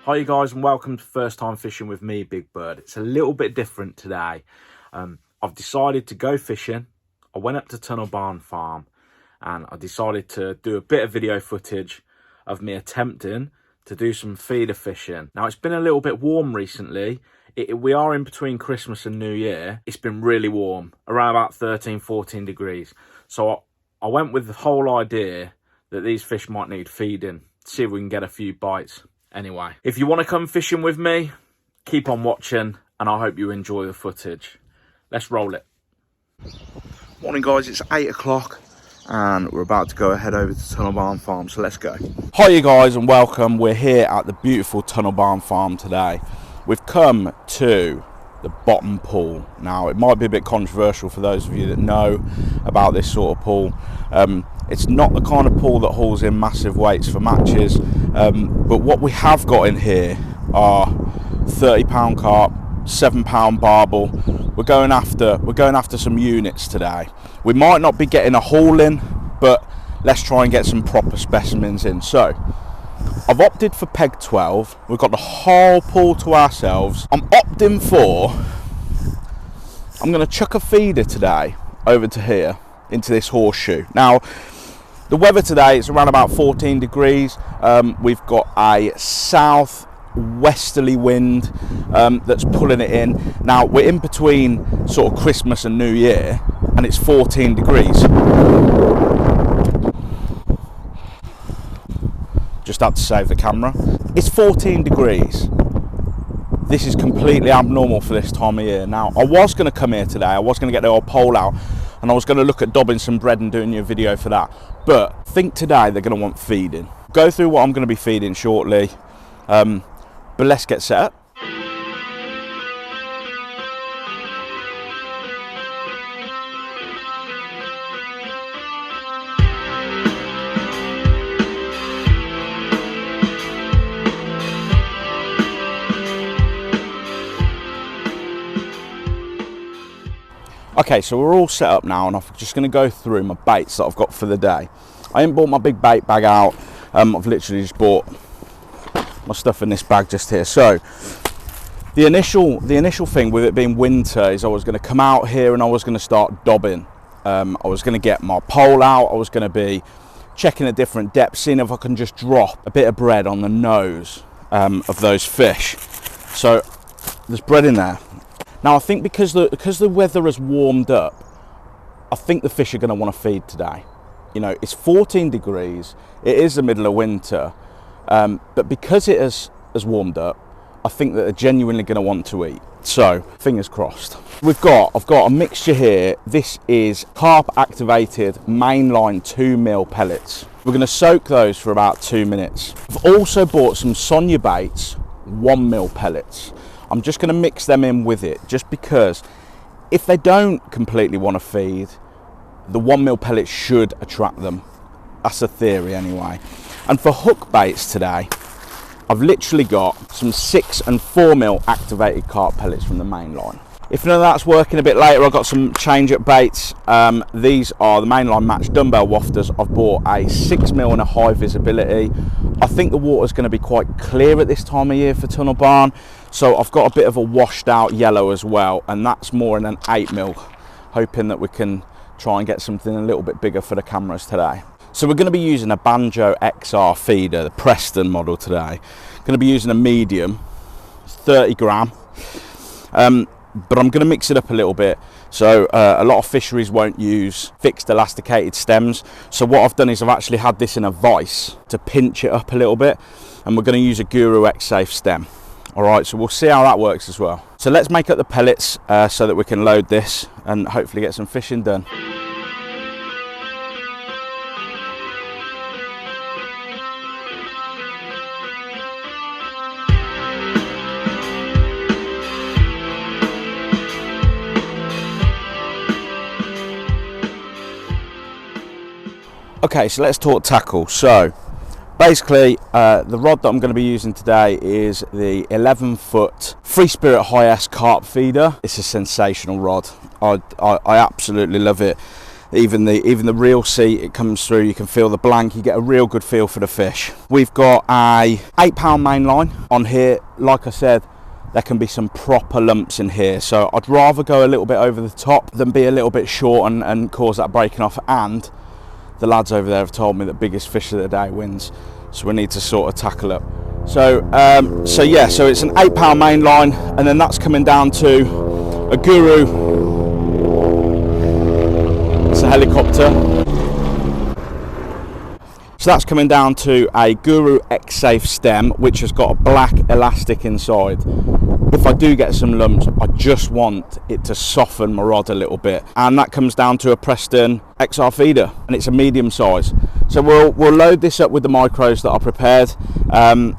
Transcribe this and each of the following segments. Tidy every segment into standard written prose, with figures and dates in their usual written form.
Hi you guys and welcome to First Time Fishing with me, Big Bird. It's a little bit different today. I've decided to go fishing. I went up to Tunnel Barn Farm and I decided to do a bit of video footage of me attempting to do some feeder fishing. Now it's been a little bit warm recently. We are in between Christmas and New Year. It's been really warm, around about 13-14 degrees. So I went with the whole idea that these fish might need feeding, see if we can get a few bites. Anyway, if you want to come fishing with me, keep on watching and I hope you enjoy the footage. Let's roll it. Morning guys, it's 8 o'clock and we're about to go ahead over to Tunnel Barn Farm, so let's go. Hi you guys and welcome. We're here at the beautiful Tunnel Barn Farm today. We've come to the bottom pool. Now it might be a bit controversial for those of you that know about this sort of pool. It's not the kind of pool that hauls in massive weights for matches, but what we have got in here are 30-pound carp, 7-pound barbel. We're going after some units today. We might not be getting a haul in, but let's try and get some proper specimens in. So I've opted for peg 12. We've got the whole pool to ourselves. I'm going to chuck a feeder today over to here into this horseshoe. Now the weather today is around about 14 degrees. We've got a southwesterly wind that's pulling it in. Now we're in between sort of Christmas and New Year and it's 14 degrees. Just had to save the camera. It's 14 degrees. This is completely abnormal for this time of year. Now I was going to come here today, I was going to get the old pole out and I was going to look at dobbing some bread and doing you a video for that, but I think today they're going to want feeding. Go through what I'm going to be feeding shortly, but let's get set up. Okay, so we're all set up now and I'm just going to go through my baits that I've got for the day. I ain't bought my big bait bag out. I've literally just bought my stuff in this bag just here. So the initial thing with it being winter is I was going to come out here and I was going to start dobbing. I was going to get my pole out. I was going to be checking at different depths, seeing if I can just drop a bit of bread on the nose of those fish. So there's bread in there. Now I think because the weather has warmed up, I think the fish are going to want to feed today. You know, it's 14 degrees, it is the middle of winter, but because it has warmed up, I think that they're genuinely going to want to eat. So, fingers crossed. I've got a mixture here. This is carp activated mainline 2mm pellets. We're going to soak those for about 2 minutes. I've also bought some Sonia Baits 1mm pellets. I'm just going to mix them in with it, just because if they don't completely want to feed, the 1mm pellets should attract them. That's the theory anyway. And for hook baits today, I've literally got some 6 and 4mm activated carp pellets from the main line. If none of that's working a bit later, I've got some change up baits. These are the mainline match dumbbell wafters. I've bought a 6mm and a high visibility. I think the water's going to be quite clear at this time of year for Tunnel Barn. So I've got a bit of a washed out yellow as well, and that's more in an 8mm, hoping that we can try and get something a little bit bigger for the cameras today. So we're going to be using a Banjo XR feeder, the Preston model today. Going to be using a medium, it's 30 gram, but I'm going to mix it up a little bit. So a lot of fisheries won't use fixed elasticated stems. So what I've done is I've actually had this in a vise to pinch it up a little bit, and we're going to use a Guru X-Safe stem. All right, so we'll see how that works as well. So let's make up the pellets so that we can load this and hopefully get some fishing done. Okay, so let's talk tackle. So basically the rod that I'm going to be using today is the 11-foot Free Spirit High S carp feeder. It's a sensational rod. I absolutely love it. even the reel seat, it comes through, you can feel the blank, you get a real good feel for the fish. We've got a 8-pound main line on here. Like I said, there can be some proper lumps in here, so I'd rather go a little bit over the top than be a little bit short and cause that breaking off. And the lads over there have told me that biggest fish of the day wins, so we need to sort of tackle it. So yeah, so it's an 8-pound main line, and then that's coming down to a Guru. It's a helicopter. So that's coming down to a Guru X-Safe stem, which has got a black elastic inside. If I do get some lumps, I just want it to soften my rod a little bit. And that comes down to a Preston XR feeder, and it's a medium size. So we'll load this up with the micros that I prepared. And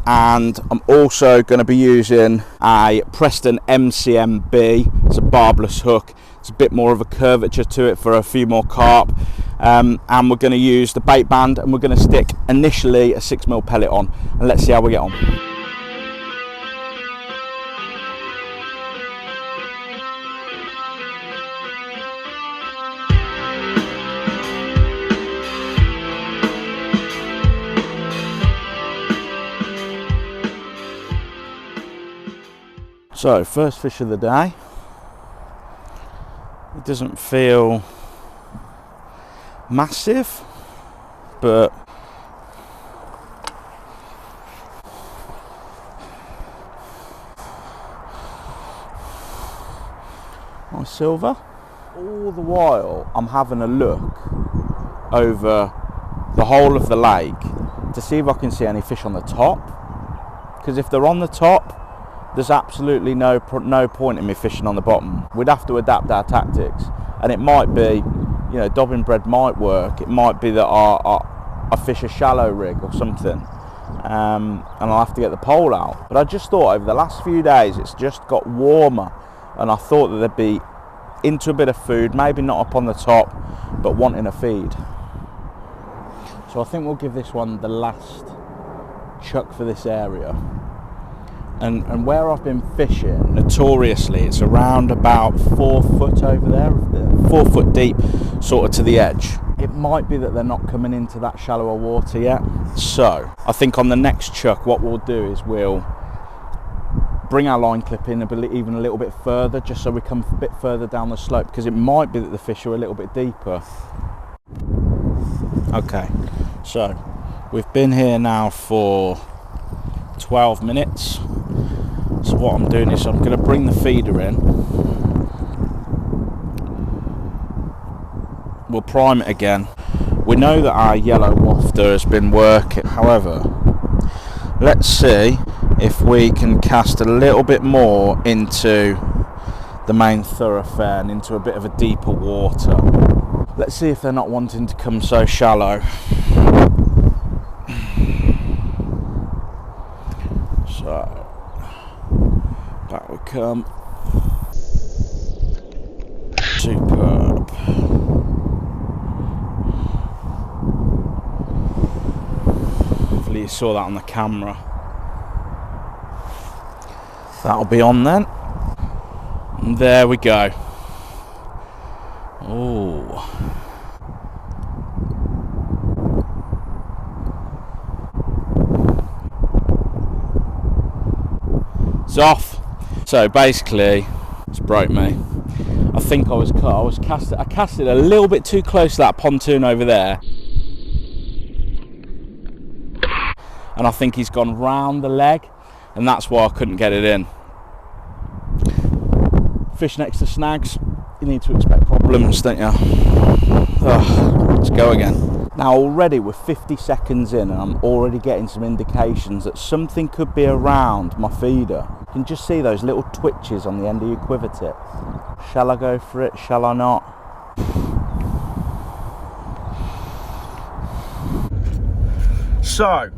I'm also going to be using a Preston MCMB. It's a barbless hook. It's a bit more of a curvature to it for a few more carp. And we're going to use the bait band, and we're going to stick initially a 6mm pellet on, and let's see how we get on. So, first fish of the day. It doesn't feel massive, but my silver. All the while I'm having a look over the whole of the lake to see if I can see any fish on the top, because if they're on the top, there's absolutely no point in me fishing on the bottom. We'd have to adapt our tactics, and it might be, you know, dobbin bread might work. It might be that I fish a shallow rig or something, and I'll have to get the pole out. But I just thought over the last few days it's just got warmer, and I thought that they'd be into a bit of food, maybe not up on the top, but wanting a feed. So I think we'll give this one the last chuck for this area. And where I've been fishing, notoriously, it's around about 4 foot over there, 4 foot deep, sort of to the edge. It might be that they're not coming into that shallower water yet. So I think on the next chuck, what we'll do is we'll bring our line clip in even a little bit further, just so we come a bit further down the slope, because it might be that the fish are a little bit deeper. Okay, so we've been here now for 12 minutes. So what I'm doing is I'm going to bring the feeder in. We'll prime it again. We know that our yellow wafter has been working. However, let's see if we can cast a little bit more into the main thoroughfare and into a bit of a deeper water. Let's see if they're not wanting to come so shallow. So back we come. Superb. Hopefully you saw that on the camera. That'll be on then. And there we go. Oh. It's off. So basically, it's broke me. I think I casted a little bit too close to that pontoon over there, and I think he's gone round the leg, and that's why I couldn't get it in. Fish next to snags, you need to expect problems, don't you? Let's go again. Now already we're 50 seconds in, and I'm already getting some indications that something could be around my feeder. You can just see those little twitches on the end of your quiver tip. Shall I go for it? Shall I not? So,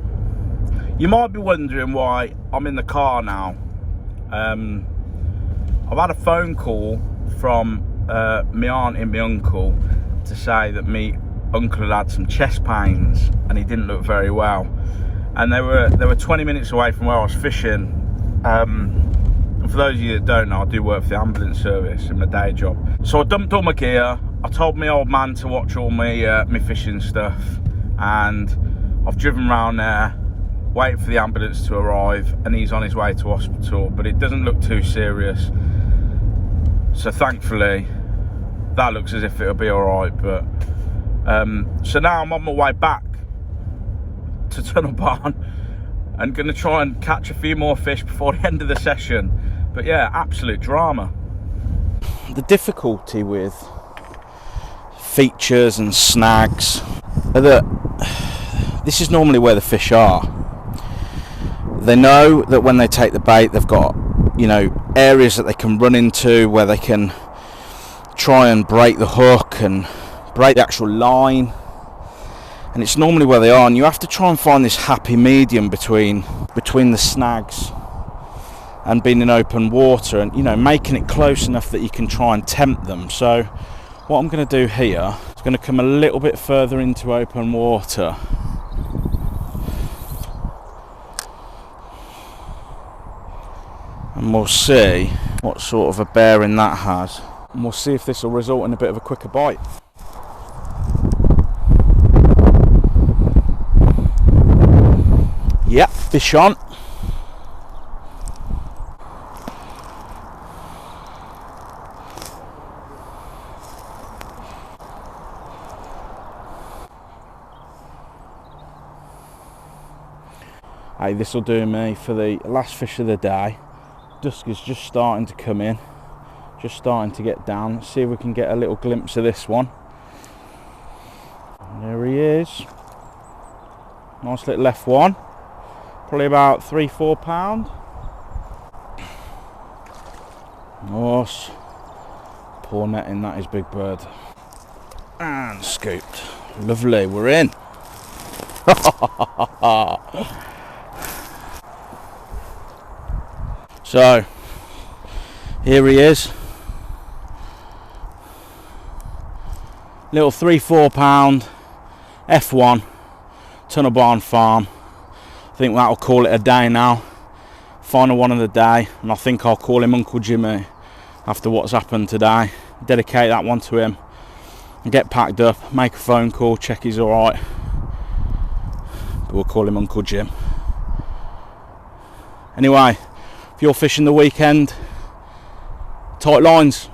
you might be wondering why I'm in the car now. I've had a phone call from my aunt and my uncle to say that me uncle had some chest pains and he didn't look very well, and they were 20 minutes away from where I was fishing. For those of you that don't know, I do work for the ambulance service in my day job. So I dumped all my gear, I told my old man to watch all my fishing stuff, and I've driven around there, waiting for the ambulance to arrive, and he's on his way to hospital, but it doesn't look too serious. So thankfully, that looks as if it'll be alright. But so now I'm on my way back to Tunnel Barn and gonna try and catch a few more fish before the end of the session. But yeah, absolute drama. The difficulty with features and snags are that this is normally where the fish are. They know that when they take the bait, they've got, you know, areas that they can run into where they can try and break the hook and break the actual line, and it's normally where they are, and you have to try and find this happy medium between the snags and being in open water, and, you know, making it close enough that you can try and tempt them. So what I'm going to do here is going to come a little bit further into open water, and we'll see what sort of a bearing that has, and we'll see if this will result in a bit of a quicker bite. Yep, fish on. Hey, this will do me for the last fish of the day. Dusk is just starting to come in, just starting to get down. Let's see if we can get a little glimpse of this one. There he is. Nice little F1. Probably about 3-4 pound. Nice. Poor netting, that is big bird. And scooped. Lovely, we're in. So, here he is. Little 3-4 pound F1, Tunnel Barn Farm. I think that'll call it a day now. Final one of the day, and I think I'll call him Uncle Jimmy after what's happened today. Dedicate that one to him and get packed up, make a phone call, check he's alright. But we'll call him Uncle Jim. Anyway, if you're fishing the weekend, tight lines.